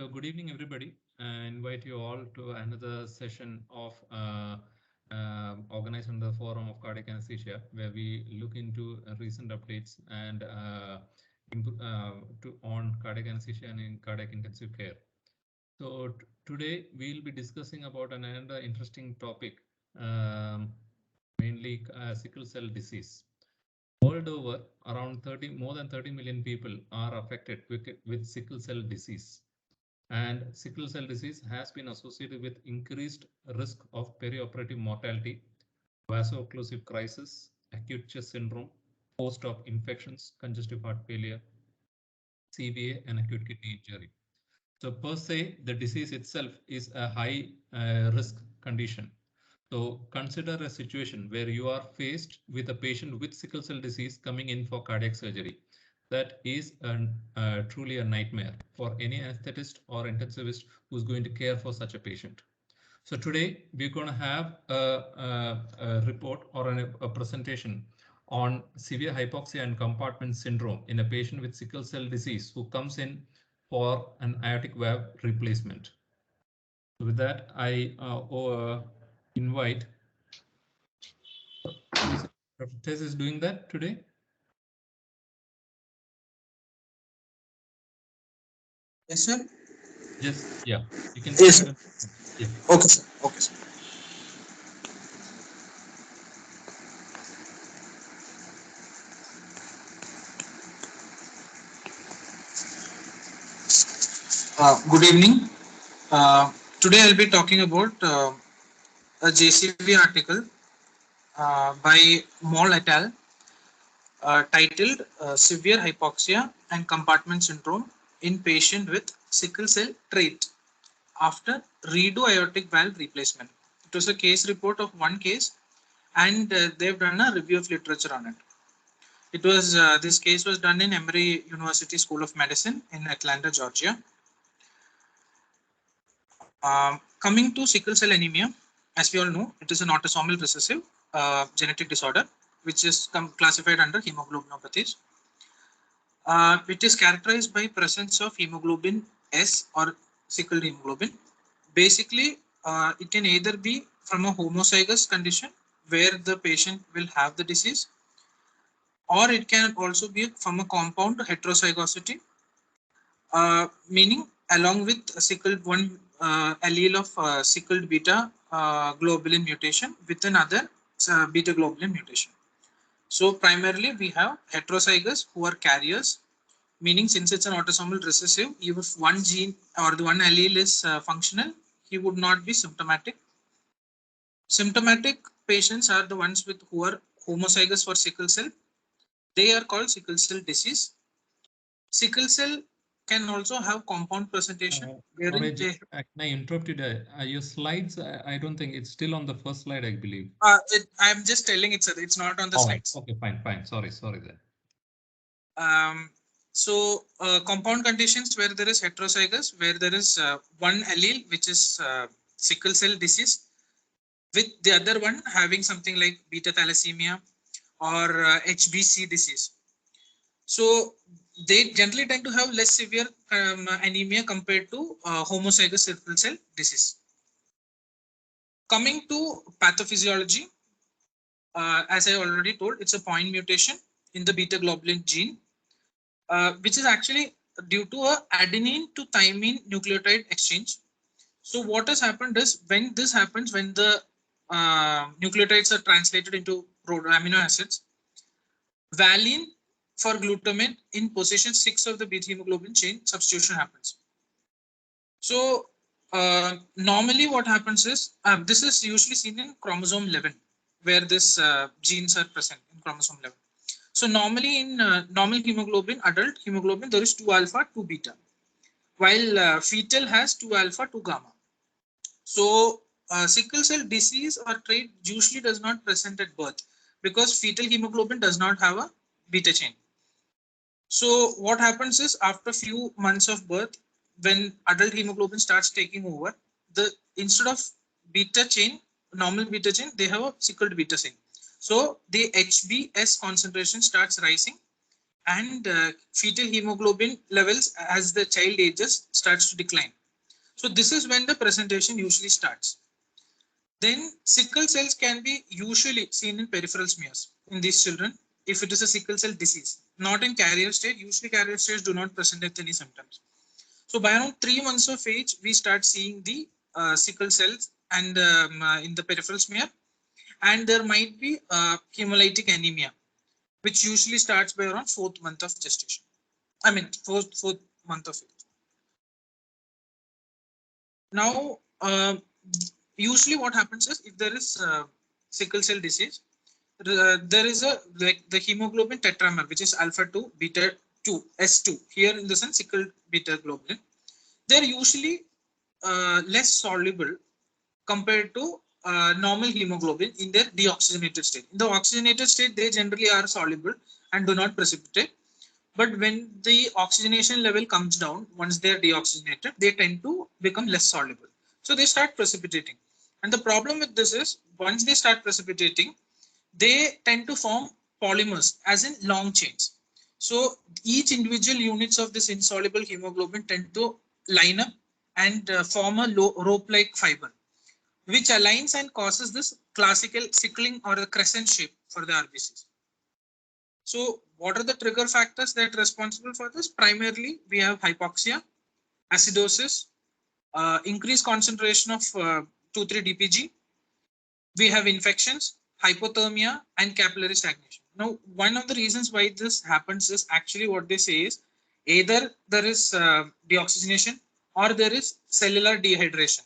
So good evening, everybody. I invite you all to another session of organized under the Forum of Cardiac Anesthesia, where we look into recent updates and on cardiac anesthesia and in cardiac intensive care. So today we'll be discussing about another interesting topic, mainly sickle cell disease. World over, around more than 30 million people are affected with sickle cell disease. And sickle cell disease has been associated with increased risk of perioperative mortality, vaso-occlusive crisis, acute chest syndrome, post-op infections, congestive heart failure, CVA, and acute kidney injury. So per se, the disease itself is a high risk condition. So consider a situation where you are faced with a patient with sickle cell disease coming in for cardiac surgery. That is truly a nightmare for any anesthetist or intensivist who's going to care for such a patient. So today we're going to have a report or a presentation on severe hypoxia and compartment syndrome in a patient with sickle cell disease who comes in for an aortic valve replacement. So with that, I invite Dr. Tess is doing that today. Yes, sir. Yes, yeah, you can. Yes. Yeah. Okay, sir. Okay, sir. Good evening. Today I'll be talking about a JCV article by Moll et al. Titled Severe Hypoxia and Compartment Syndrome in Patient with Sickle Cell Trait after Redo Aortic Valve Replacement. It was a case report of one case, and they've done a review of literature on it. It was this case was done in Emory University School of Medicine in Atlanta, Georgia. Coming to sickle cell anemia, as we all know, it is an autosomal recessive genetic disorder, which is classified under hemoglobinopathies. It is characterized by presence of hemoglobin S or sickled hemoglobin. Basically, it can either be from a homozygous condition where the patient will have the disease, or it can also be from a compound heterozygosity, meaning along with sickled one allele of sickled beta globulin mutation with another beta globulin mutation. So primarily we have heterozygous who are carriers, meaning since it's an autosomal recessive, if one gene or the one allele is functional, he would not be symptomatic. Symptomatic patients are the ones who are homozygous for sickle cell. They are called sickle cell disease. Sickle cell can also have compound presentation. Can I interrupt you there? Your slides, I don't think it's still on the first slide, I believe. I'm just telling it's not on the slides. Okay, fine. Sorry then. So compound conditions where there is heterozygous, where there is one allele which is sickle cell disease, with the other one having something like beta thalassemia or HBC disease. So they generally tend to have less severe anemia compared to homozygous sickle cell disease. Coming to pathophysiology, as I already told, it's a point mutation in the beta globulin gene, which is actually due to a adenine to thymine nucleotide exchange. So what has happened is when this happens, when the nucleotides are translated into amino acids, valine for glutamate in position 6 of the beta hemoglobin chain substitution happens. So normally what happens is, this is usually seen in chromosome 11, where this genes are present in chromosome 11. So normally in normal hemoglobin, adult hemoglobin, there is 2 alpha, 2 beta, while fetal has 2 alpha, 2 gamma. So sickle cell disease or trait usually does not present at birth because fetal hemoglobin does not have a beta chain. So what happens is after few months of birth, when adult hemoglobin starts taking over, instead of beta chain, normal beta chain, they have a sickled beta chain. So the HbS concentration starts rising, and fetal hemoglobin levels as the child ages starts to decline. So this is when the presentation usually starts. Then sickle cells can be usually seen in peripheral smears in these children if it is a sickle cell disease, not in carrier stage. Usually carrier stage do not present with any symptoms. So by around 3 months of age, we start seeing the sickle cells and in the peripheral smear, and there might be hemolytic anemia, which usually starts by around 4th month of gestation. I mean, fourth month of age. Now, usually what happens is if there is sickle cell disease, there is a like the hemoglobin tetramer, which is alpha 2 beta 2 S2 here in the sense sickle beta globulin. They're usually less soluble compared to normal hemoglobin in their deoxygenated state. In the oxygenated state, they generally are soluble and do not precipitate. But when the oxygenation level comes down, once they are deoxygenated, they tend to become less soluble. So they start precipitating. And the problem with this is once they start precipitating, they tend to form polymers as in long chains. So each individual units of this insoluble hemoglobin tend to line up and form a rope-like fiber, which aligns and causes this classical sickling or a crescent shape for the RBCs. So what are the trigger factors that are responsible for this? Primarily, we have hypoxia, acidosis, increased concentration of 2,3-DPG. We have infections, hypothermia, and capillary stagnation. Now, one of the reasons why this happens is actually what they say is either there is deoxygenation or there is cellular dehydration.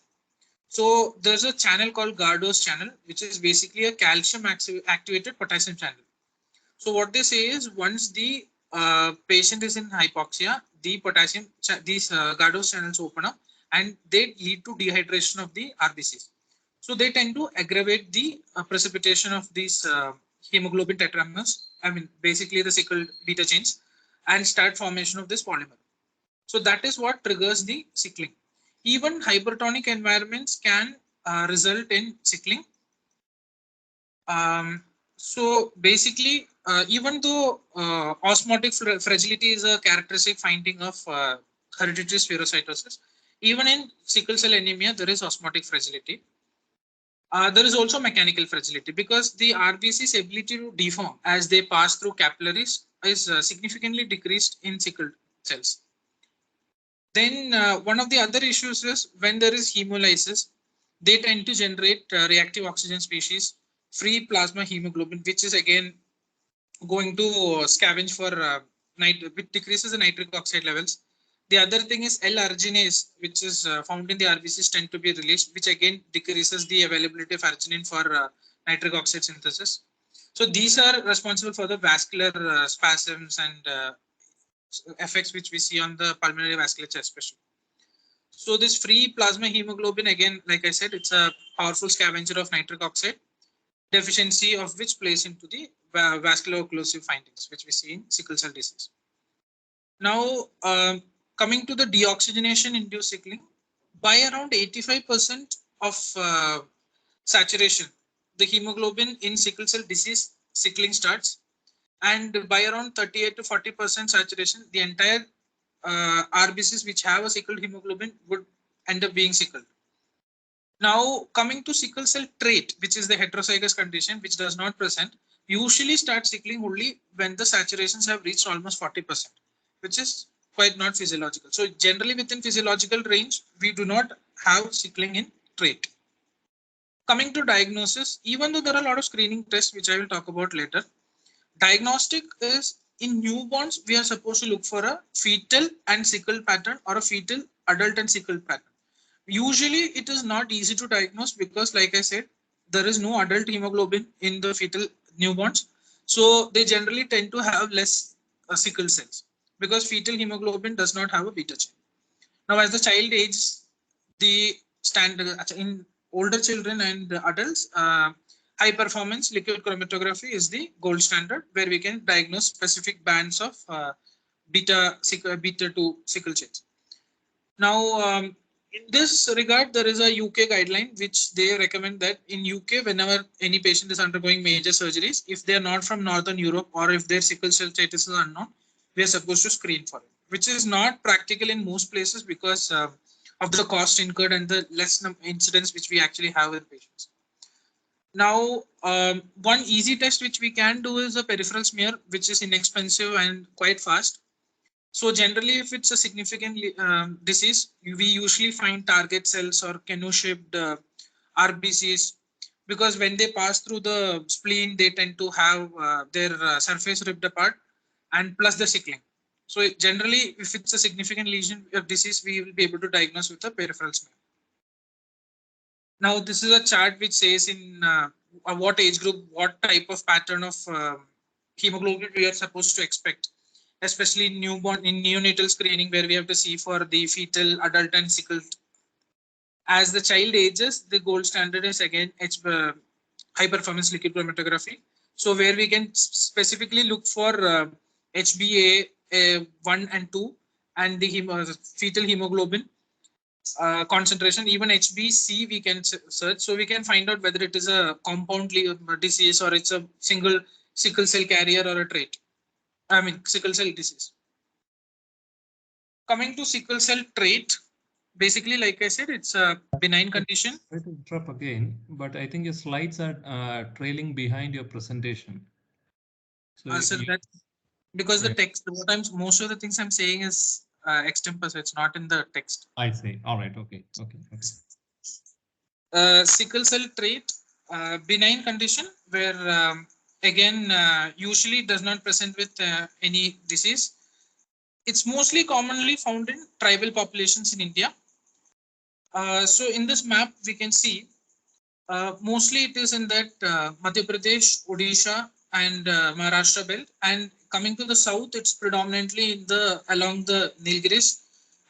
So there's a channel called Gardos channel, which is basically a calcium activated potassium channel. So what they say is once the patient is in hypoxia, the potassium, these Gardos channels open up and they lead to dehydration of the RBCs. So they tend to aggravate the precipitation of these hemoglobin tetramers, I mean, basically the sickle beta chains, and start formation of this polymer. So that is what triggers the sickling. Even hypertonic environments can result in sickling. So basically, even though osmotic fragility is a characteristic finding of hereditary spherocytosis, even in sickle cell anemia, there is osmotic fragility. There is also mechanical fragility because the RBC's ability to deform as they pass through capillaries is significantly decreased in sickle cells. Then one of the other issues is when there is hemolysis, they tend to generate reactive oxygen species, free plasma hemoglobin, which is again going to scavenge for which decreases the nitric oxide levels. The other thing is L-arginase, which is found in the RBCs, tend to be released, which again decreases the availability of arginine for nitric oxide synthesis. So these are responsible for the vascular spasms and effects which we see on the pulmonary vasculature especially. So this free plasma hemoglobin, again, like I said, it's a powerful scavenger of nitric oxide, deficiency of which plays into the vascular occlusive findings, which we see in sickle cell disease. Now, coming to the deoxygenation induced sickling, by around 85% of saturation, the hemoglobin in sickle cell disease sickling starts, and by around 38 to 40% saturation, the entire RBCs which have a sickled hemoglobin would end up being sickled. Now, coming to sickle cell trait, which is the heterozygous condition, which does not present, usually start sickling only when the saturations have reached almost 40%, which is quite not physiological. So generally within physiological range, we do not have sickling in trait. Coming to diagnosis, even though there are a lot of screening tests, which I will talk about later, diagnostic is in newborns, we are supposed to look for a fetal and sickle pattern or a fetal adult and sickle pattern. Usually it is not easy to diagnose because, like I said, there is no adult hemoglobin in the fetal newborns. So they generally tend to have less sickle cells because fetal hemoglobin does not have a beta chain. Now, as the child ages, the standard in older children and adults, high performance liquid chromatography is the gold standard where we can diagnose specific bands of beta 2 sickle chains. Now, in this regard, there is a UK guideline which they recommend that in UK, whenever any patient is undergoing major surgeries, if they are not from Northern Europe or if their sickle cell status is unknown, we are supposed to screen for it, which is not practical in most places because of the cost incurred and the less incidents which we actually have in patients. Now, one easy test which we can do is a peripheral smear, which is inexpensive and quite fast. So generally, if it's a significant disease, we usually find target cells or canoe-shaped RBCs, because when they pass through the spleen, they tend to have their surface ripped apart, and plus the sickling. So generally, if it's a significant lesion of disease, we will be able to diagnose with a peripheral smear. Now, this is a chart which says in what age group, what type of pattern of hemoglobin we are supposed to expect, especially in newborn, in neonatal screening, where we have to see for the fetal, adult, and sickle. As the child ages, the gold standard is again high performance liquid chromatography. So where we can specifically look for HbA1 and 2 and the fetal hemoglobin concentration. Even HbC we can search, so we can find out whether it is a compound disease or it's a single sickle cell carrier or a trait. I mean sickle cell disease. Coming to sickle cell trait, basically, like I said, it's a benign condition. Sorry to interrupt again, but I think your slides are trailing behind your presentation. So So that's because the text, most of the things I'm saying is extempore, so it's not in the text. I see. All right. Okay. Sickle cell trait, benign condition where again usually does not present with any disease. It's mostly commonly found in tribal populations in India. So in this map we can see mostly it is in that Madhya Pradesh, Odisha, and Maharashtra belt. And coming to the south, it's predominantly in along the Nilgiris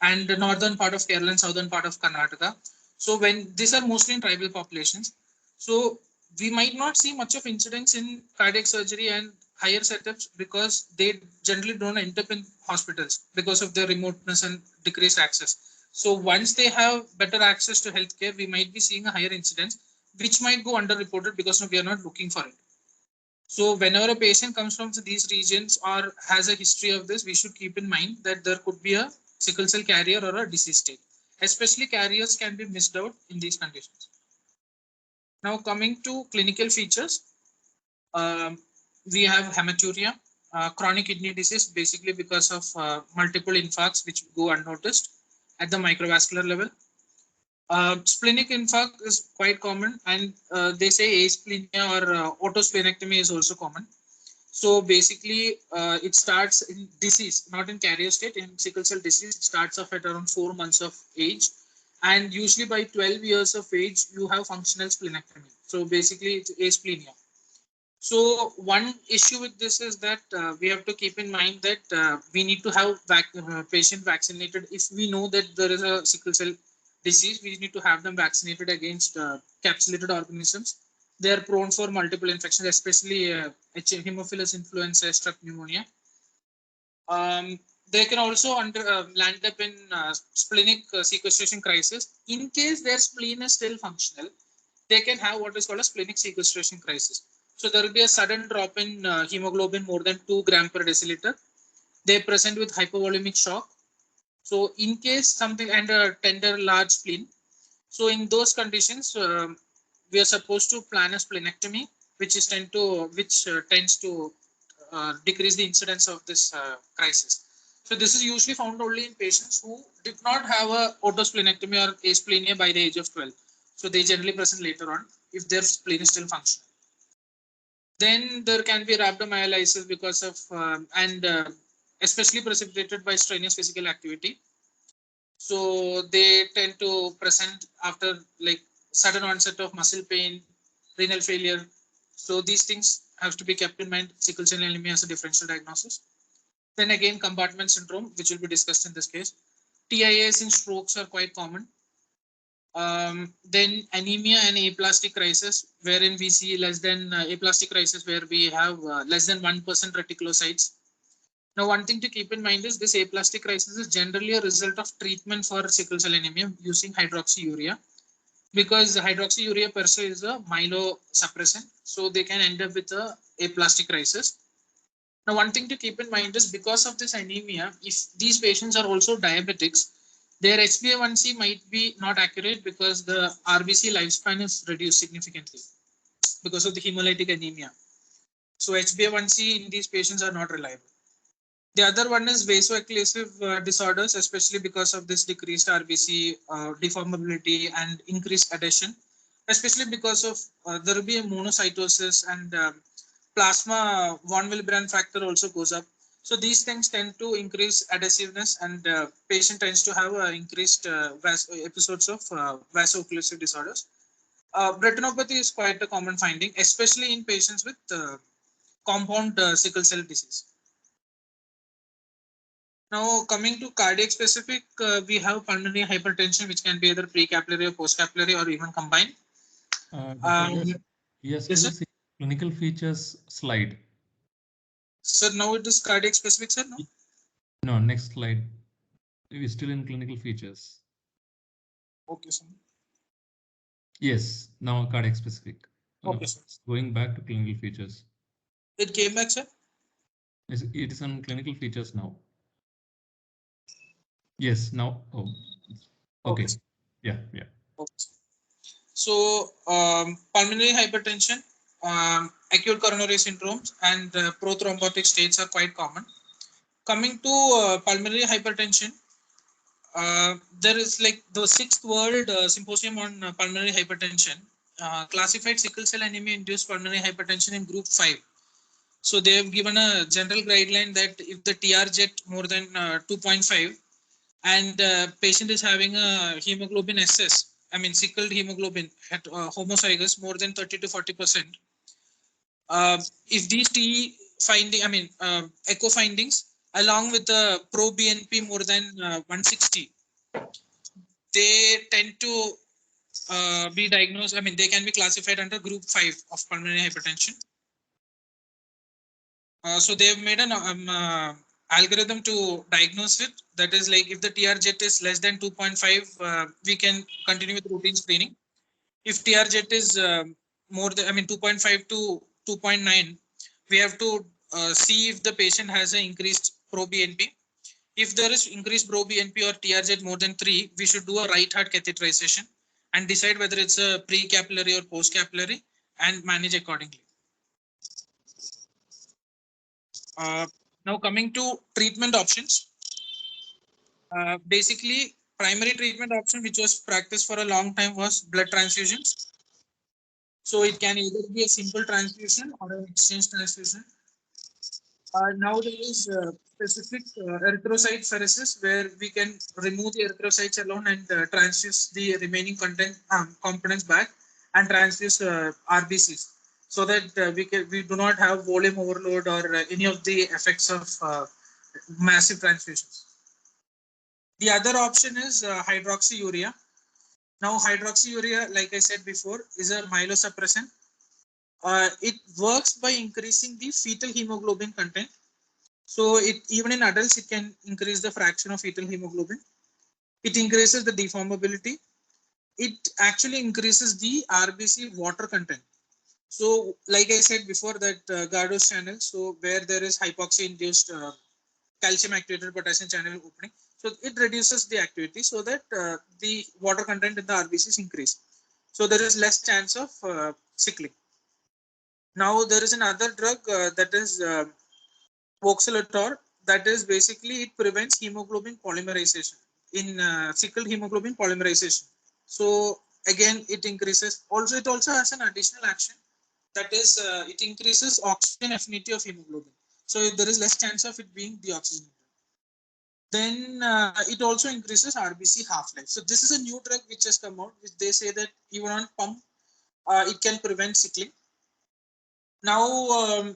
and the northern part of Kerala and southern part of Karnataka. So when these are mostly in tribal populations, so we might not see much of incidence in cardiac surgery and higher setups because they generally don't end up in hospitals because of their remoteness and decreased access. So once they have better access to healthcare, we might be seeing a higher incidence, which might go underreported because we are not looking for it. So whenever a patient comes from these regions or has a history of this, we should keep in mind that there could be a sickle cell carrier or a disease state. Especially carriers can be missed out in these conditions. Now coming to clinical features, we have hematuria, chronic kidney disease, basically because of multiple infarcts which go unnoticed at the microvascular level. Splenic infarct is quite common, and they say asplenia or autosplenectomy is also common. So basically, it starts in disease, not in carrier state. In sickle cell disease, it starts off at around 4 months of age, and usually by 12 years of age, you have functional splenectomy. So basically, it's asplenia. So one issue with this is that we have to keep in mind that we need to have patient vaccinated. If we know that there is a sickle cell disease, we need to have them vaccinated against capsulated organisms. They are prone for multiple infections, especially Haemophilus influenzae, strep pneumonia. They can also land up in splenic sequestration crisis. In case their spleen is still functional, they can have what is called a splenic sequestration crisis. So there will be a sudden drop in hemoglobin more than 2 grams per deciliter. They present with hypovolemic shock. So in case something, and a tender large spleen. So in those conditions, we are supposed to plan a splenectomy, which tends to decrease the incidence of this crisis. So this is usually found only in patients who did not have a autosplenectomy or asplenia by the age of 12. So they generally present later on if their spleen is still functional. Then there can be rhabdomyolysis because of especially precipitated by strenuous physical activity. So they tend to present after like sudden onset of muscle pain, renal failure. So these things have to be kept in mind. Sickle cell anemia as a differential diagnosis. Then again, compartment syndrome, which will be discussed in this case. TIAs in strokes are quite common. Then anemia and aplastic crisis, wherein we see less than aplastic crisis, where we have less than 1% reticulocytes. Now, one thing to keep in mind is this aplastic crisis is generally a result of treatment for sickle cell anemia using hydroxyurea, because hydroxyurea per se is a myelosuppressant, so they can end up with a aplastic crisis. Now, one thing to keep in mind is because of this anemia, if these patients are also diabetics, their HbA1c might be not accurate because the RBC lifespan is reduced significantly because of the hemolytic anemia. So HbA1c in these patients are not reliable. The other one is vaso-occlusive disorders, especially because of this decreased RBC deformability and increased adhesion, especially because of there will be a monocytosis and plasma von Willebrand factor also goes up. So these things tend to increase adhesiveness, and patient tends to have increased episodes of vaso-occlusive disorders. Retinopathy is quite a common finding, especially in patients with compound sickle cell disease. Now, coming to cardiac specific, we have pulmonary hypertension, which can be either pre-capillary or post-capillary or even combined. Dr. Yes, Yes, still sir. see clinical features slide. Sir, now it is cardiac specific, sir? No? No, next slide. We're still in clinical features. Okay, sir. Yes, now cardiac specific. Okay, sir. Going back to clinical features. It came back, sir? It is on clinical features now. Yes, now. Oh, okay. Okay, sir. Yeah. Okay. So, pulmonary hypertension, acute coronary syndromes, and prothrombotic states are quite common. Coming to pulmonary hypertension, there is like the sixth world symposium on pulmonary hypertension classified sickle cell anemia induced pulmonary hypertension in group 5. So they have given a general guideline that if the TR-jet more than 2.5 and patient is having a hemoglobin SS, I mean sickled hemoglobin homozygous more than 30 to 40%. If these T finding, I mean echo findings along with the pro BNP more than 160, they tend to be diagnosed. I mean, they can be classified under group 5 of pulmonary hypertension. So they have made an algorithm to diagnose it. That is like if the TR-jet is less than 2.5, we can continue with routine screening. If TR-jet is more than, I mean, 2.5 to 2.9, we have to see if the patient has an increased pro-BNP. If there is increased pro-BNP or TR-jet more than 3, we should do a right heart catheterization and decide whether it's a pre-capillary or post-capillary and manage accordingly. Now coming to treatment options. Basically, primary treatment option which was practiced for a long time was blood transfusions. So it can either be a simple transfusion or an exchange transfusion. Now there is specific erythrocyte pheresis where we can remove the erythrocytes alone and transfuse the remaining components back and transfuse RBCs so that we do not have volume overload or any of the effects of massive transfusions. The other option is hydroxyurea. Now hydroxyurea, like I said before, is a myelosuppressant. It works by increasing the fetal hemoglobin content. So even in adults, it can increase the fraction of fetal hemoglobin. It increases the deformability. It actually increases the RBC water content. So like I said before that Gardos channel, so where there is hypoxia-induced calcium activated potassium channel opening. So it reduces the activity so that the water content in the RBCs increase. So there is less chance of sickling. Now there is another drug that is voxelotor, that is basically it prevents hemoglobin polymerization in sickled hemoglobin polymerization. So again, it increases. Also, it also has an additional action that is it increases oxygen affinity of hemoglobin. So there is less chance of it being deoxygenated. Then it also increases RBC half-life. So this is a new drug which has come out, which they say that even on pump, it can prevent sickling. Now,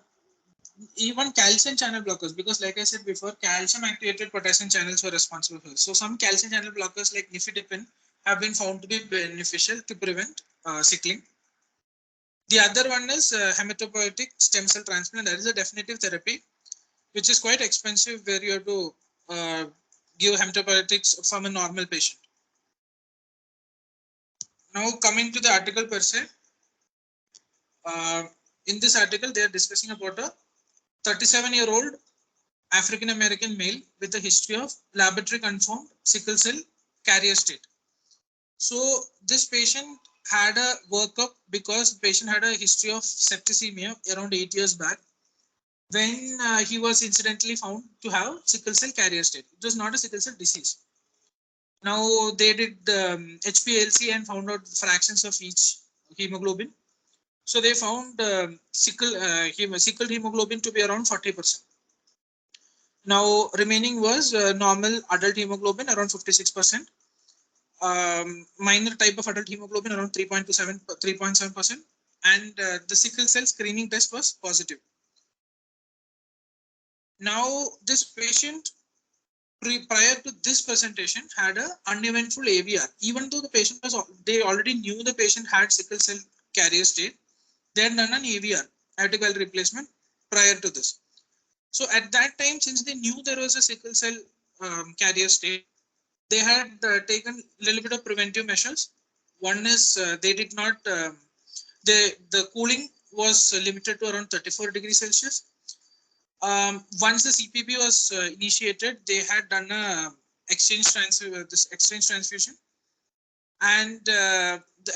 even calcium channel blockers, because like I said before, calcium activated potassium channels were responsible for this. So some calcium channel blockers like nifedipine have been found to be beneficial to prevent sickling. The other one is hematopoietic stem cell transplant. That is a definitive therapy, which is quite expensive, where you have to give hematopoietics from a normal patient. Now coming to the article per se, in this article they are discussing about a 37-year-old African American male with a history of laboratory confirmed sickle cell carrier state. So this patient had a workup because the patient had a history of septicemia around 8 years back, when he was incidentally found to have sickle cell carrier state. It was not a sickle cell disease. Now they did HPLC and found out fractions of each hemoglobin. So they found sickled hemoglobin to be around 40%. Now remaining was normal adult hemoglobin around 56%. Minor type of adult hemoglobin around 3.7%, and the sickle cell screening test was positive. Now this patient prior to this presentation had a uneventful AVR. Even though the patient was, they already knew the patient had sickle cell carrier state, they had done an AVR, aortic valve replacement, prior to this. So at that time, since they knew there was a sickle cell carrier state, they had taken a little bit of preventive measures. One is they did not, the cooling was limited to around 34 degrees Celsius. Once the CPB was initiated, they had done a exchange transfusion, and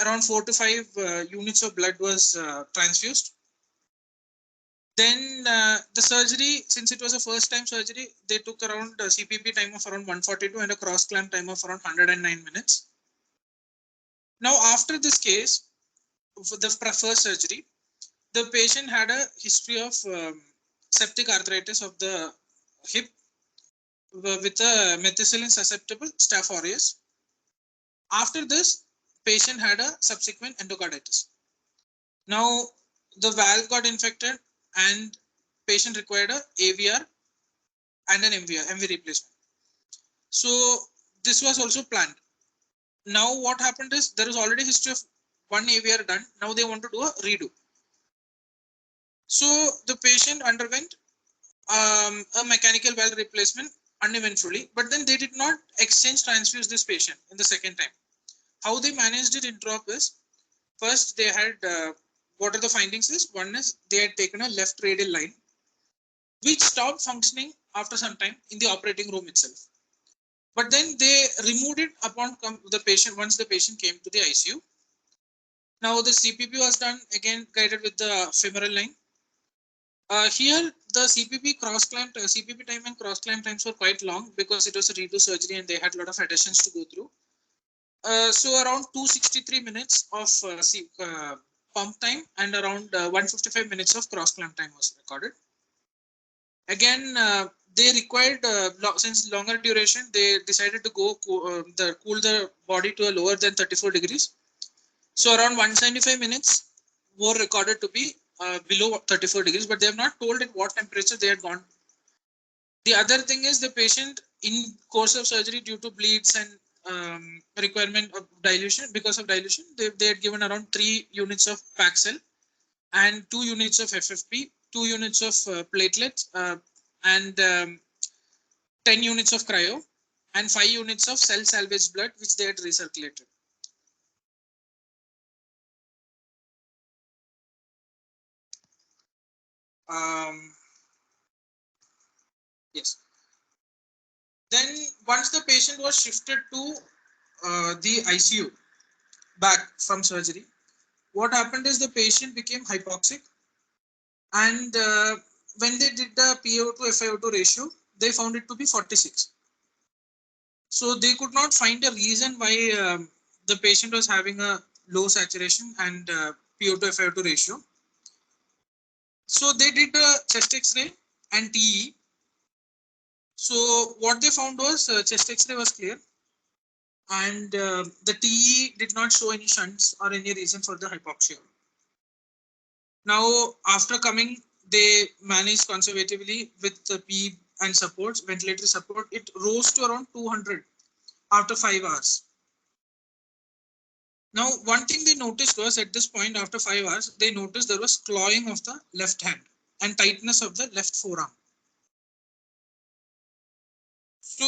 around 4 to 5 units of blood was transfused. Then the surgery, since it was a first time surgery, they took around a CPB time of around 142 and a cross clamp time of around 109 minutes. Now after this case, for the first surgery, the patient had a history of septic arthritis of the hip with a methicillin susceptible Staph aureus. After this, patient had a subsequent endocarditis. Now the valve got infected and patient required a AVR and an MV replacement. So this was also planned. Now what happened is there is already history of one AVR done. Now they want to do a redo. So the patient underwent a mechanical valve replacement uneventfully, but then they did not exchange transfuse this patient in the second time. How they managed it intra-op is, first they had, what are the findings is, one is they had taken a left radial line, which stopped functioning after some time in the operating room itself. But then they removed it upon the patient, once the patient came to the ICU. Now the CPP was done again guided with the femoral line. Here the CPP cross clamp, CPP time and cross clamp times were quite long because it was a redo surgery and they had a lot of adhesions to go through. So around 263 minutes of pump time and around 155 minutes of cross clamp time was recorded. Again, they required, since longer duration, they decided to go cool the body to a lower than 34 degrees. So around 175 minutes were recorded to be below 34 degrees, but they have not told at what temperature they had gone. The other thing is the patient in course of surgery due to bleeds and requirement of dilution, because of dilution, they had given around 3 units of Paxil and 2 units of FFP, 2 units of platelets, and 10 units of cryo, and 5 units of cell salvage blood, which they had recirculated. Yes. Then once the patient was shifted to the ICU back from surgery, what happened is the patient became hypoxic, and when they did the PaO2 FiO2 ratio, they found it to be 46. So they could not find a reason why the patient was having a low saturation and PaO2 FiO2 ratio. So they did a chest X-ray and TE. So what they found was chest X-ray was clear, and the TE did not show any shunts or any reason for the hypoxia. Now, after coming, they managed conservatively with the P and supports, ventilatory support. It rose to around 200 after 5 hours. Now, one thing they noticed was at this point, after 5 hours, they noticed there was clawing of the left hand and tightness of the left forearm. So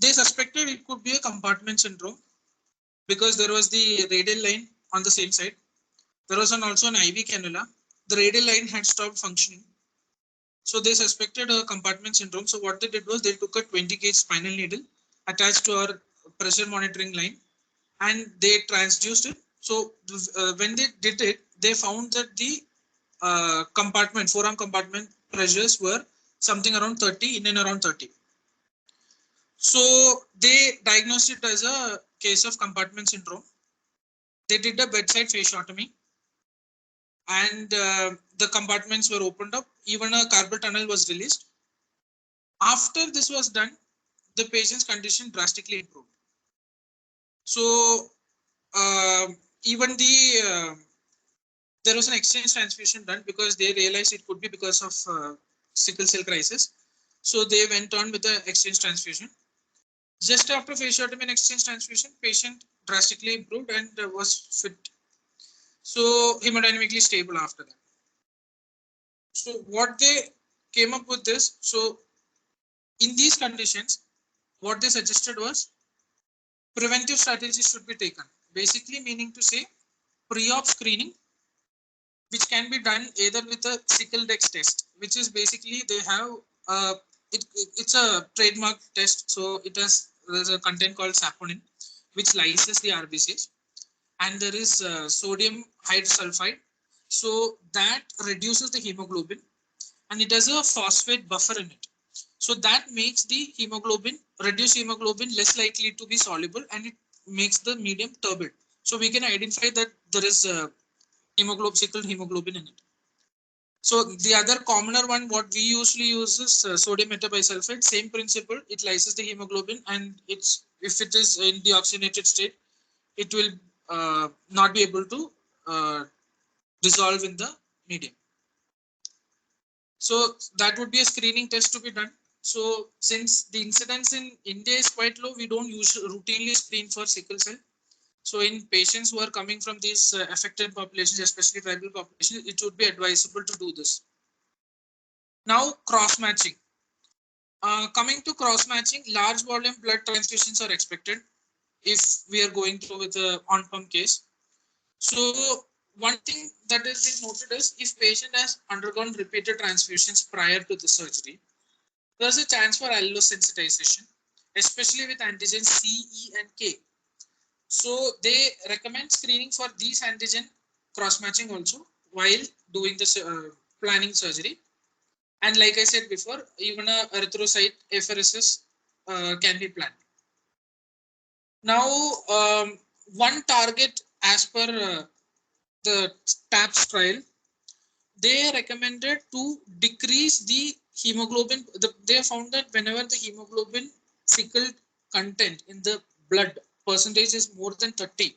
they suspected it could be a compartment syndrome because there was the radial line on the same side. There was also an IV cannula. The radial line had stopped functioning. So they suspected a compartment syndrome. So what they did was they took a 20 gauge spinal needle attached to our pressure monitoring line and they transduced it. So when they did it, they found that the forearm compartment pressures were something around 30, in and around 30. So they diagnosed it as a case of compartment syndrome. They did a bedside fasciotomy and the compartments were opened up. Even a carpal tunnel was released. After this was done, the patient's condition drastically improved. So even there was an exchange transfusion done because they realized it could be because of sickle cell crisis. So they went on with the exchange transfusion. Just after fasciotomy and exchange transfusion, patient drastically improved and was fit. So hemodynamically stable after that. So what they came up with this, so in these conditions, what they suggested was preventive strategies should be taken. Basically meaning to say pre-op screening, which can be done either with a sickle dex test, which is basically they have it's a trademark test. So there's a content called saponin, which lyses the RBCs, and there is sodium hydrosulfide. So that reduces the hemoglobin, and it has a phosphate buffer in it. So that makes the reduced hemoglobin less likely to be soluble, and it makes the medium turbid. So we can identify that there is sickle hemoglobin in it. So the other commoner one, what we usually use is sodium metabisulfite. Same principle, it lyses the hemoglobin, and if it is in deoxygenated state, it will not be able to dissolve in the medium. So that would be a screening test to be done. So since the incidence in India is quite low, we don't routinely screen for sickle cell. So in patients who are coming from these affected populations, especially tribal populations, it would be advisable to do this. Now cross-matching. Coming to cross-matching, large volume blood transfusions are expected if we are going through with a on-pump case. So one thing that has been noted is if patient has undergone repeated transfusions prior to the surgery, there's a chance for allosensitization, especially with antigens C, E, and K. So they recommend screening for these antigen cross-matching also while doing the planning surgery. And like I said before, even a erythrocyte apheresis can be planned. Now, one target as per the TAPS trial, they recommended to decrease the hemoglobin. They found that whenever the hemoglobin sickle content in the blood percentage is more than 30,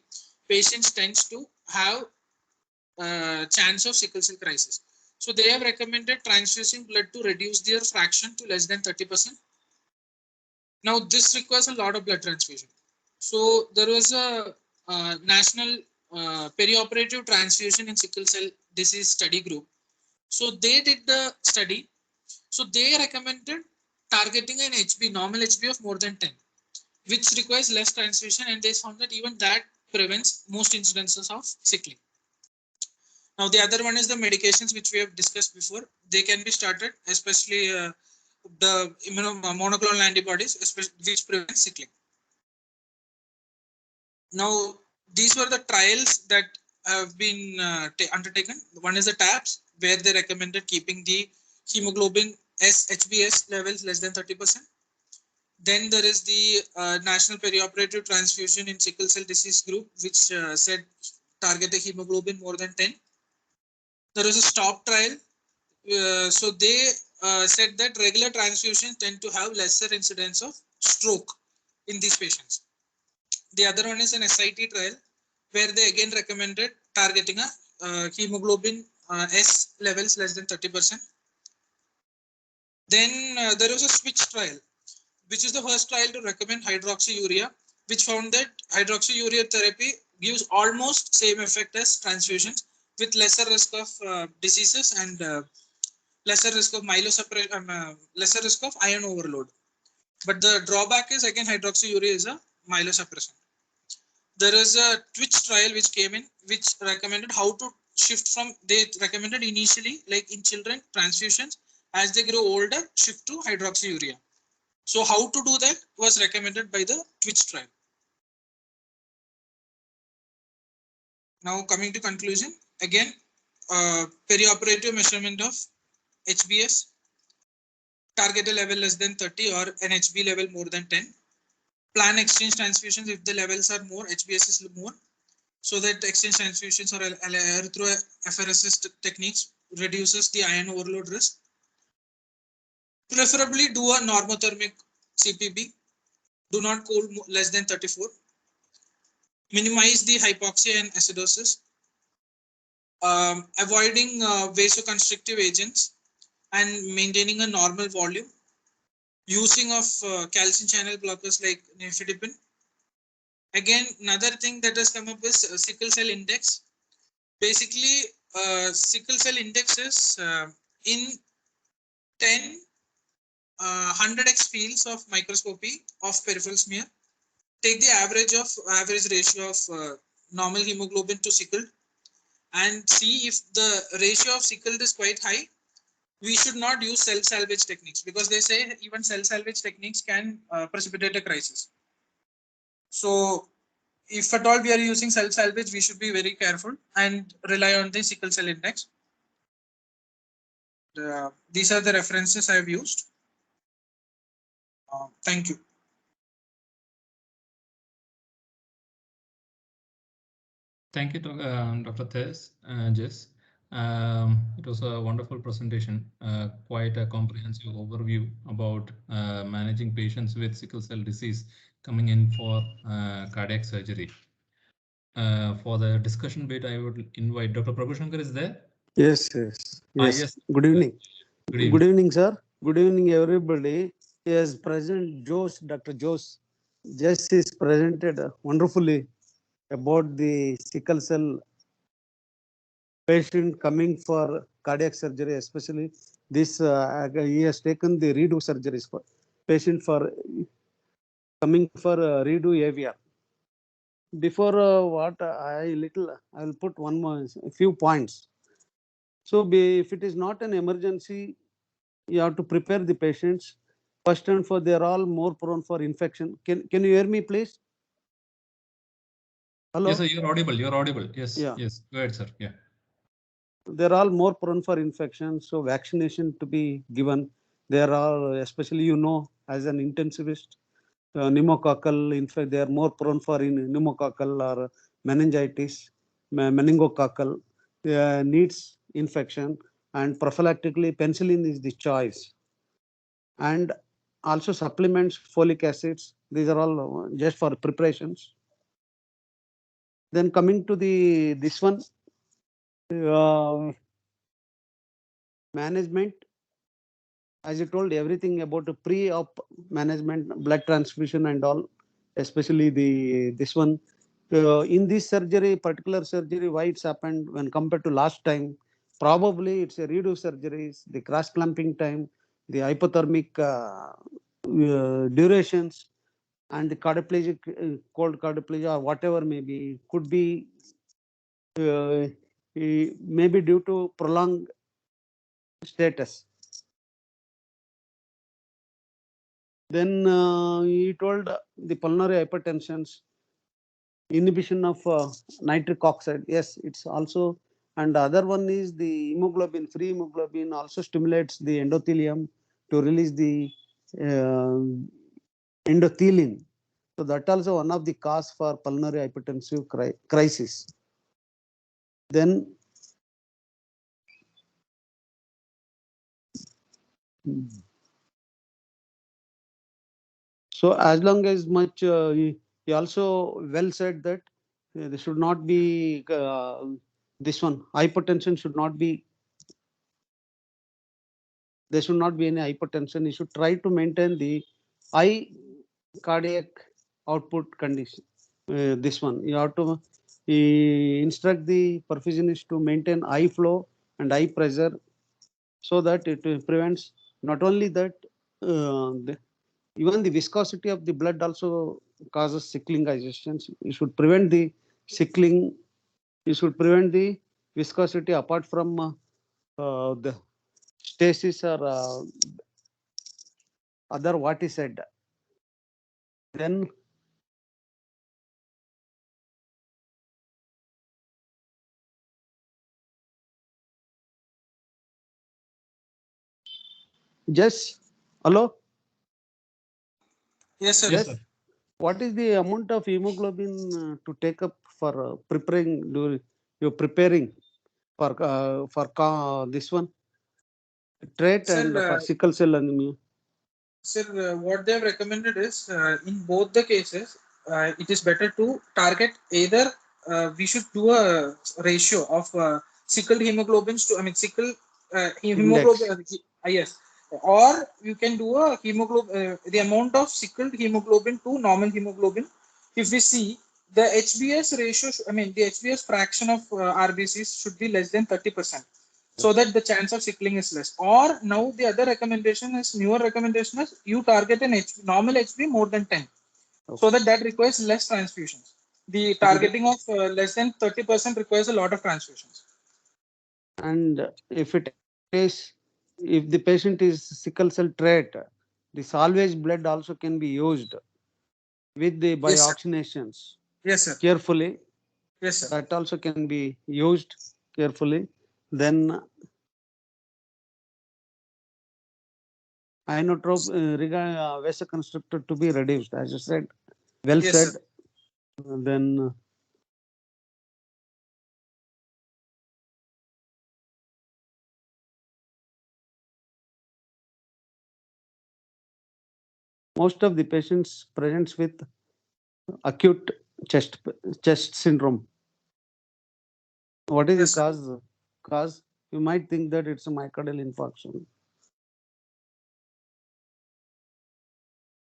patients tends to have chance of sickle cell crisis. So they have recommended transfusing blood to reduce their fraction to less than 30%. Now this requires a lot of blood transfusion. So there was a national perioperative transfusion in sickle cell disease study group. So they did the study. So they recommended targeting an HB, normal HB of more than 10, which requires less transfusion, and they found that even that prevents most incidences of sickling. Now the other one is the medications which we have discussed before. They can be started, especially the monoclonal antibodies, especially which prevent sickling. Now these were the trials that have been undertaken. One is the TAPS, where they recommended keeping the hemoglobin HbS levels less than 30%. Then there is the National Perioperative Transfusion in Sickle Cell Disease group, which said target the hemoglobin more than 10. There is a STOP trial. So they said that regular transfusions tend to have lesser incidence of stroke in these patients. The other one is an SIT trial, where they again recommended targeting a hemoglobin S levels less than 30%. Then there was a switch trial, which is the first trial to recommend hydroxyurea, which found that hydroxyurea therapy gives almost same effect as transfusions with lesser risk of diseases and lesser risk of myelosuppression, lesser risk of iron overload. But the drawback is again hydroxyurea is a myelosuppressant. There is a Twitch trial which came in, which recommended how to shift from, they recommended initially, like in children, transfusions, as they grow older, shift to hydroxyurea. So how to do that was recommended by the Twitch trial. Now coming to conclusion, again, perioperative measurement of HbS, targeted level less than 30 or an HB level more than 10. Plan exchange transfusions if the levels are more, HbS is more, so that exchange transfusions or erythroapheresis techniques reduces the iron overload risk. Preferably do a normothermic CPB. Do not cool less than 34. Minimize the hypoxia and acidosis. Avoiding vasoconstrictive agents and maintaining a normal volume. Using of calcium channel blockers like nifedipine. Again, another thing that has come up is sickle cell index. Basically, sickle cell index is in 10 100x fields of microscopy of peripheral smear. Take the average ratio of normal hemoglobin to sickled and see if the ratio of sickled is quite high. We should not use cell salvage techniques because they say even cell salvage techniques can precipitate a crisis. So if at all we are using cell salvage, we should be very careful and rely on the sickle cell index. These are the references I have used. Thank you. Thank you, Dr. Jess. It was a wonderful presentation, quite a comprehensive overview about managing patients with sickle cell disease coming in for cardiac surgery. For the discussion bit, I would invite Dr. Prabhushankar is there? Yes, yes, yes. Yes. Good evening. Good evening. Good evening, sir. Good evening, everybody. Yes, President Dr. Jose, Jess is presented wonderfully about the sickle cell patient coming for cardiac surgery, especially this. He has taken the redo surgeries for patient for coming for redo AVR. Before what I will put a few points. So if it is not an emergency, you have to prepare the patients. First and for they are all more prone for infection. Can you hear me, please? Hello. Yes, sir. You're audible. You're audible. Yes. Yeah. Yes. Go ahead, sir. Yeah. They're all more prone for infection, so vaccination to be given. There are, especially as an intensivist, pneumococcal infection. They are more prone for pneumococcal or meningitis, meningococcal. Needs infection, and prophylactically penicillin is the choice. And also supplements, folic acids. These are all just for preparations. Then coming to this one, management. As I told, everything about the pre-op management, blood transfusion and all, especially this one. In this surgery, particular surgery, why it's happened when compared to last time, probably it's a redo surgeries, the cross clamping time, the hypothermic durations, and the cardioplegic, cold cardioplegia, or whatever may be, could be maybe due to prolonged status. Then he told the pulmonary hypertensions, inhibition of nitric oxide. Yes, it's also, and the other one is the hemoglobin, free hemoglobin also stimulates the endothelium to release the endothelin. So that also one of the cause for pulmonary hypertensive crisis. Then so as long as much he also well said that there should not be this one hypertension should not be, there should not be any hypertension. You should try to maintain the high cardiac output condition. This one you have to instruct the perfusionist to maintain high flow and high pressure, so that it prevents not only that even the viscosity of the blood also causes sickling resistance. You should prevent the sickling. You should prevent the viscosity apart from the stasis or other what is said, then just hello. Yes, sir. Yes. What is the amount of hemoglobin to take up for preparing? You're preparing for this one trait Sir, and for sickle cell anemia. Sir, what they have recommended is in both the cases, it is better to target either we should do a ratio of sickled hemoglobins to, I mean, sickle hemoglobin, yes, or you can do a hemoglobin, the amount of sickled hemoglobin to normal hemoglobin. If we see the HbS ratio, I mean, the HbS fraction of RBCs should be less than 30%. So that the chance of sickling is less. Or now the other recommendation is, newer recommendation is, you target an normal HB more than 10. So that requires less transfusions. The targeting of less than 30% requires a lot of transfusions. And if the patient is sickle cell trait, the salvage blood also can be used with the bioxygenations. Yes, sir. Carefully. Yes, sir. That also can be used carefully. Then inotrope vasoconstrictor to be reduced, as you said. Well Yes, said. sir. Then most of the patients presents with acute chest syndrome. What is Yes, the cause? Cause you might think that it's a myocardial infarction.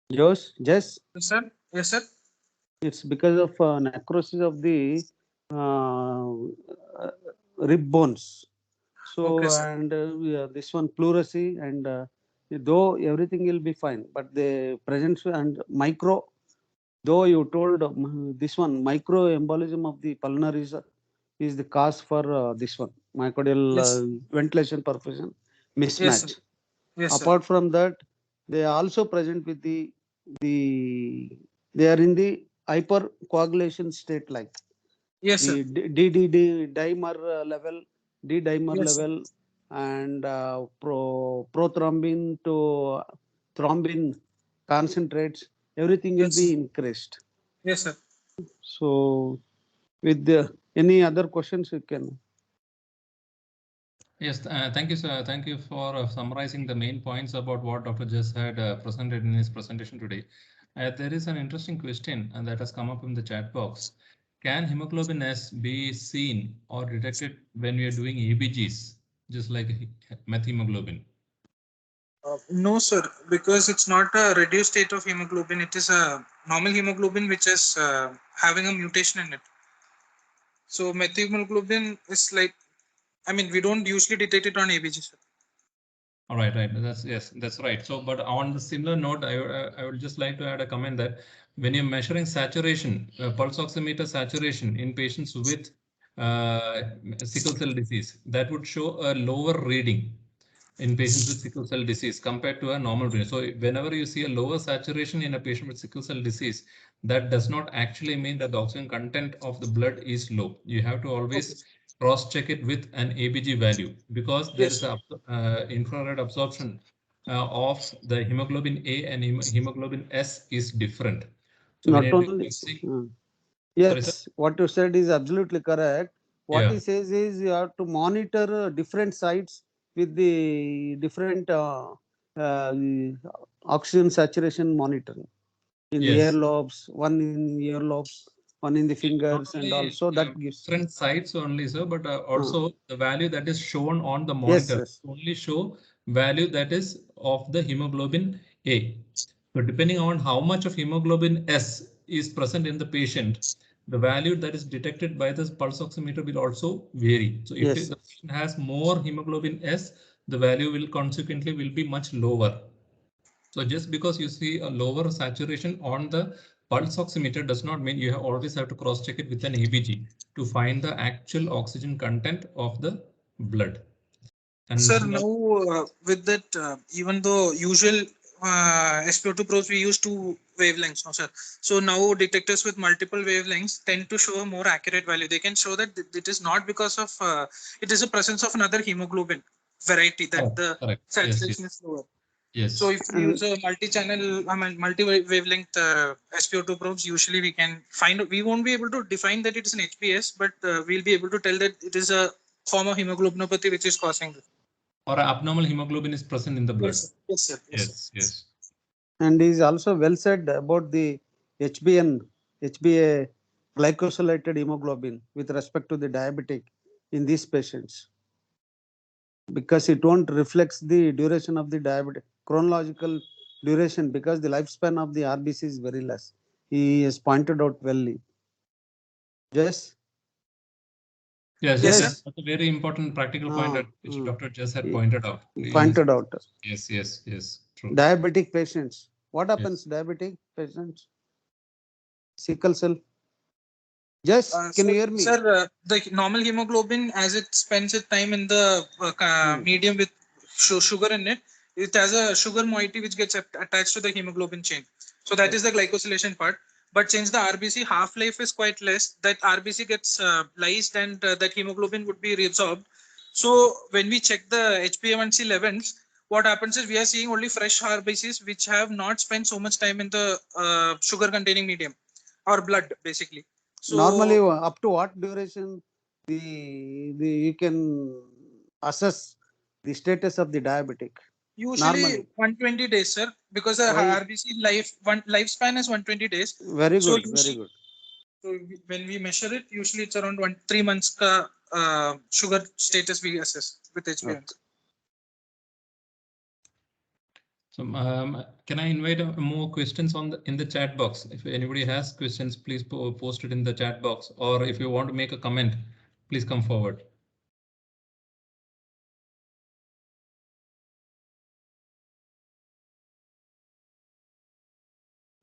Yes. Yes, sir. Yes, sir. It's because of necrosis of the uh, rib bones. So, Okay, sir. and this one pleurisy, and though everything will be fine, but the presence and micro, though you told this one micro embolism of the pulmonary is the cause for this one myocardial Yes. ventilation perfusion Yes, sir. mismatch. Yes, sir. Apart from that, they are also present with they are in the hypercoagulation state, like Yes, sir. the DDD dimer level, D dimer Yes, sir. level, and prothrombin to thrombin concentrates, everything will Yes. be increased. Yes, sir. So, with any other questions you can. Yes, thank you, sir. Thank you for summarizing the main points about what Dr. Jess had presented in his presentation today. There is an interesting question that has come up in the chat box. Can hemoglobin S be seen or detected when we are doing ABGs, just like methemoglobin? No, sir, because it's not a reduced state of hemoglobin. It is a normal hemoglobin which is having a mutation in it. So methemoglobin is like, I mean, we don't usually detect it on ABG, sir. All right, right. That's right. So, but on the similar note, I would just like to add a comment that when you're measuring saturation, pulse oximeter saturation in patients with sickle cell disease, that would show a lower reading in patients with sickle cell disease compared to a normal reading. So, whenever you see a lower saturation in a patient with sickle cell disease, that does not actually mean that the oxygen content of the blood is low. You have to always cross-check it with an ABG value, because there is a infrared absorption of the hemoglobin A and hemoglobin S is different. So when Not you're only. using, sorry, sir? Yes, what you said is absolutely correct. What Yeah. he says is you have to monitor different sites with the different uh, oxygen saturation monitoring in the Yes. ear lobes, one in ear lobes, one in the Not fingers, and only also that gives. different sites only, sir, but also the value that is shown on the Yes, monitor yes. only show value that is of the hemoglobin A. So depending on how much of hemoglobin S is present in the patient, the value that is detected by this pulse oximeter will also vary. So if Yes, the patient has more hemoglobin S, the value will consequently will be much lower. So just because you see a lower saturation on the pulse oximeter does not mean you always have to cross check it with an ABG to find the actual oxygen content of the blood. And Sir, and now with that, even though usual SPO2 probes we use 2 wavelengths, no sir. So now detectors with multiple wavelengths tend to show a more accurate value. They can show that it is not because of it is a presence of another hemoglobin variety that correct, the correct. Yes, saturation yes, is lower. yes. So if we use a multi-channel, multi-wavelength SPO2 probes, usually we can find, we won't be able to define that it is an HBS, but we'll be able to tell that it is a form of hemoglobinopathy which is causing this. Or abnormal hemoglobin is present in the blood. Yes, sir. Yes, sir. Yes, Yes, yes. And is also well said about the HbA glycosylated hemoglobin with respect to the diabetic in these patients, because it won't reflects the duration of the diabetic chronological duration, because the lifespan of the RBC is very less. He has pointed out well. Yes. Yes, Yes, that's sir. a very important practical point that which Dr. Jess had pointed out. Pointed out. Yes, yes, yes, true. Diabetic patients. What happens, diabetic patients? Sickle cell. Yes, can Sir, you hear me? Sir, the normal hemoglobin, as it spends its time in the medium with sugar in it, it has a sugar moiety which gets attached to the hemoglobin chain. So that is the glycosylation part. But since the RBC half-life is quite less, that RBC gets lysed and that hemoglobin would be reabsorbed. So when we check the HbA1c levels, what happens is we are seeing only fresh RBCs which have not spent so much time in the sugar-containing medium or blood, basically. So Normally, up to what duration the you can assess the status of the diabetic? usually Normally. 120 days, sir, because the Why? RBC lifespan is 120 days. Very So good, very good. So when we measure it, usually it's around 3 months ka, sugar status we assess with HbA1c. Okay. So can I invite more questions on in the chat box? If anybody has questions, please post it in the chat box, or if you want to make a comment, please come forward.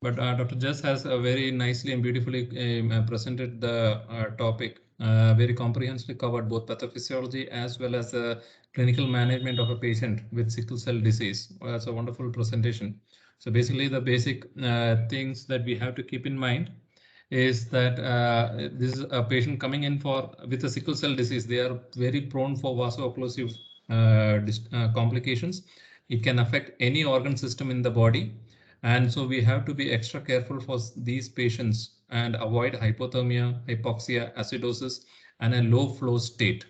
But Dr. Jess has very nicely and beautifully presented the topic, very comprehensively covered both pathophysiology as well as the clinical management of a patient with sickle cell disease. That's a wonderful presentation. So basically the basic things that we have to keep in mind is that this is a patient coming in with a sickle cell disease. They are very prone for vaso-occlusive complications. It can affect any organ system in the body. And so we have to be extra careful for these patients and avoid hypothermia, hypoxia, acidosis, and a low flow state.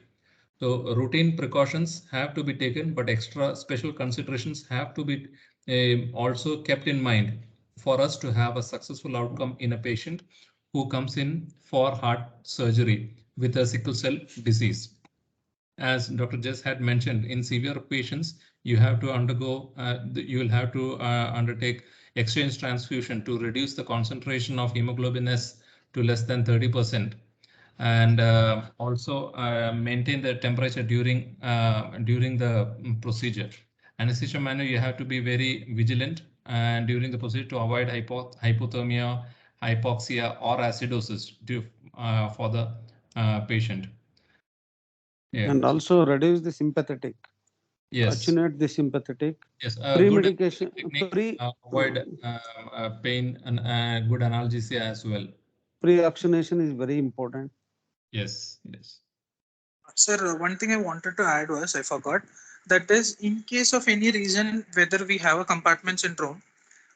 So routine precautions have to be taken, but extra special considerations have to be also kept in mind for us to have a successful outcome in a patient who comes in for heart surgery with a sickle cell disease. As Dr. Jess had mentioned, in severe patients, you have to undergo, you will have to undertake exchange transfusion to reduce the concentration of hemoglobin S to less than 30%, and also maintain the temperature during the procedure. Anesthesia manner, you have to be very vigilant and during the procedure to avoid hypothermia, hypoxia, or acidosis for the patient. Yeah. And also reduce the sympathetic. Yes. Attenuate the sympathetic. Yes. Pre-medication. Avoid pain and good analgesia as well. Pre-oxygenation is very important. Yes. Yes. Sir, one thing I wanted to add was I forgot. That is, in case of any reason, whether we have a compartment syndrome,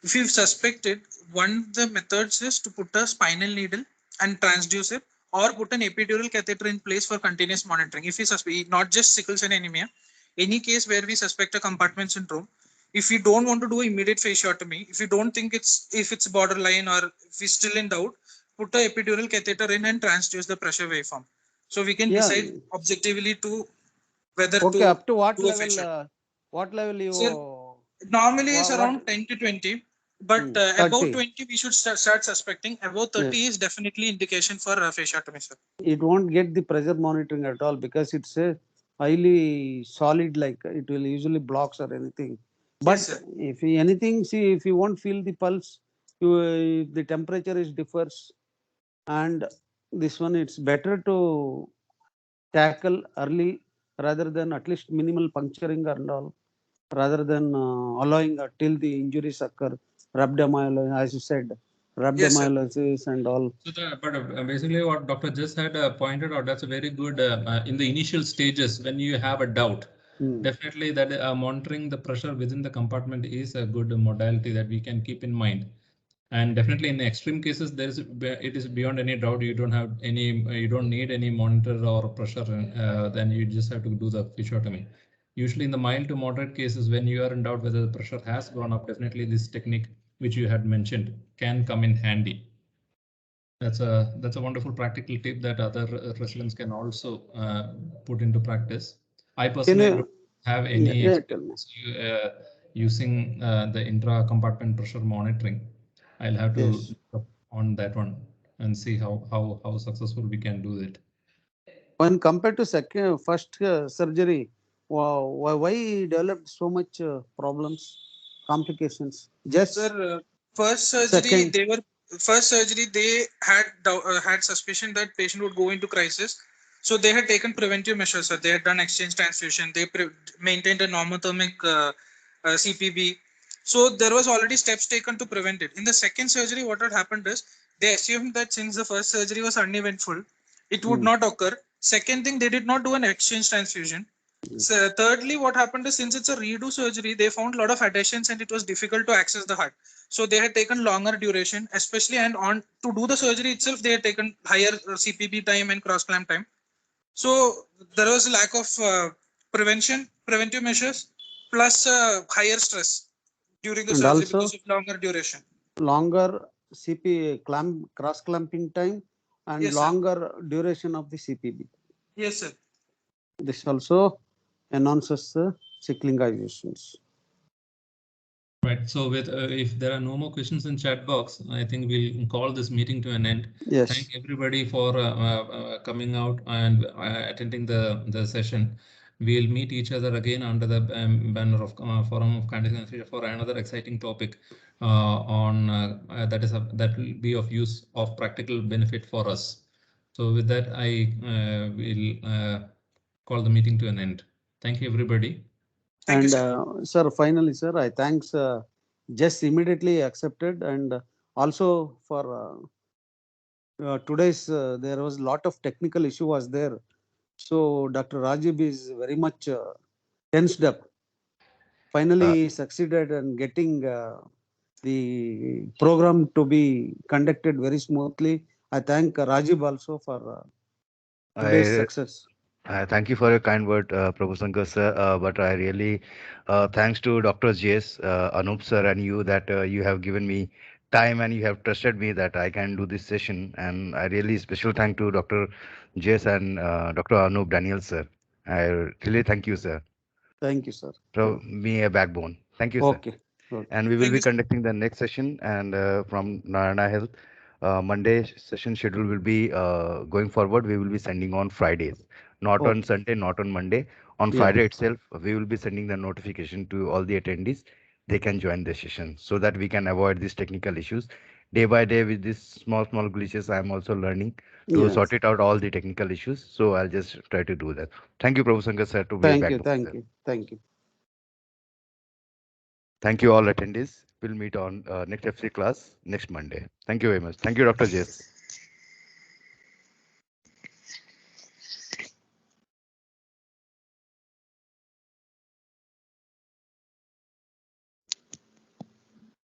if you suspect it, one of the methods is to put a spinal needle and transduce it, or put an epidural catheter in place for continuous monitoring. If we suspect, not just sickle cell anemia, any case where we suspect a compartment syndrome, if we don't want to do immediate fasciotomy, if you don't think if it's borderline or if we're still in doubt, put a epidural catheter in and transduce the pressure waveform. So we can decide objectively to whether okay, to up to what do level? What level you? Sir, normally it's around 10 to 20, but above 20 we should start suspecting. Above 30 is definitely indication for fasciotomy, sir. It won't get the pressure monitoring at all because it's a highly solid, like it will usually blocks or anything. But Yes, if anything, see, if you won't feel the pulse, the temperature is differs, and this one it's better to tackle early rather than at least minimal puncturing and all, rather than allowing till the injuries occur, rhabdomyolysis, as you said, Yes, sir. rhabdomyolysis and all. So but basically what Dr. just had pointed out, that's a very good in the initial stages when you have a doubt. Definitely that monitoring the pressure within the compartment is a good modality that we can keep in mind. And definitely in extreme cases, it is beyond any doubt. You don't have any, you don't need any monitor or pressure. Then you just have to do the physiotomy. Usually in the mild to moderate cases, when you are in doubt whether the pressure has gone up, definitely this technique which you had mentioned can come in handy. That's a wonderful practical tip that other residents can also put into practice. I personally don't have any experience using the intra-compartment pressure monitoring. I'll have to look on that one and see how successful we can do it. When compared to first surgery, why developed so much problems, complications? Just Sir, first surgery, they had suspicion that patient would go into crisis. So they had taken preventive measures. Sir. They had done exchange transfusion. They maintained a normothermic CPB. So there was already steps taken to prevent it. In the second surgery, what had happened is they assumed that since the first surgery was uneventful, it would not occur. Second thing, they did not do an exchange transfusion. So thirdly, what happened is since it's a redo surgery, they found a lot of adhesions and it was difficult to access the heart. So they had taken longer duration, especially and on to do the surgery itself, they had taken higher CPB time and cross clamp time. So there was a lack of preventive measures, plus higher stress during the and surgery also because of longer duration. longer cross clamping time and Yes, sir. longer duration of the CPB. Yes, sir. This also enhances the cyclingizations. Right. So with if there are no more questions in chat box, I think we'll call this meeting to an end. Yes. Thank everybody for coming out and attending the session. We'll meet each other again under the banner of Forum of Cardiac Anesthesia for another exciting topic that will be of use of practical benefit for us. So with that, I will call the meeting to an end. Thank you, everybody. Thank you, And sir, finally, sir, I thanks just immediately accepted, and also for today's there was a lot of technical issue was there. So Dr. Rajiv is very much tensed up. Finally, he succeeded in getting the program to be conducted very smoothly. I thank Rajiv also for today's success. Thank you for your kind word, Prabhu Shankar sir. But I really, thanks to Dr. JS, Anup sir, and you that you have given me time and you have trusted me that I can do this session. And I really special thank to Dr. JS and Dr. Anup Daniel sir. I really thank you, sir. Thank you, sir. So me a backbone. Thank you, sir. Okay. And we will be conducting the next session and from Narayana Health. Monday session schedule will be going forward. We will be sending on Fridays, not on Sunday, not on Monday. On Friday itself, we will be sending the notification to all the attendees. They can join the session so that we can avoid these technical issues. Day by day with these small glitches, I am also learning to sort it out all the technical issues. So I'll just try to do that. Thank you, Prabhu Shankar sir, to be back. Thank you. Thank you all attendees. We'll meet on next FC class next Monday. Thank you very much. Thank you, Dr. Jess.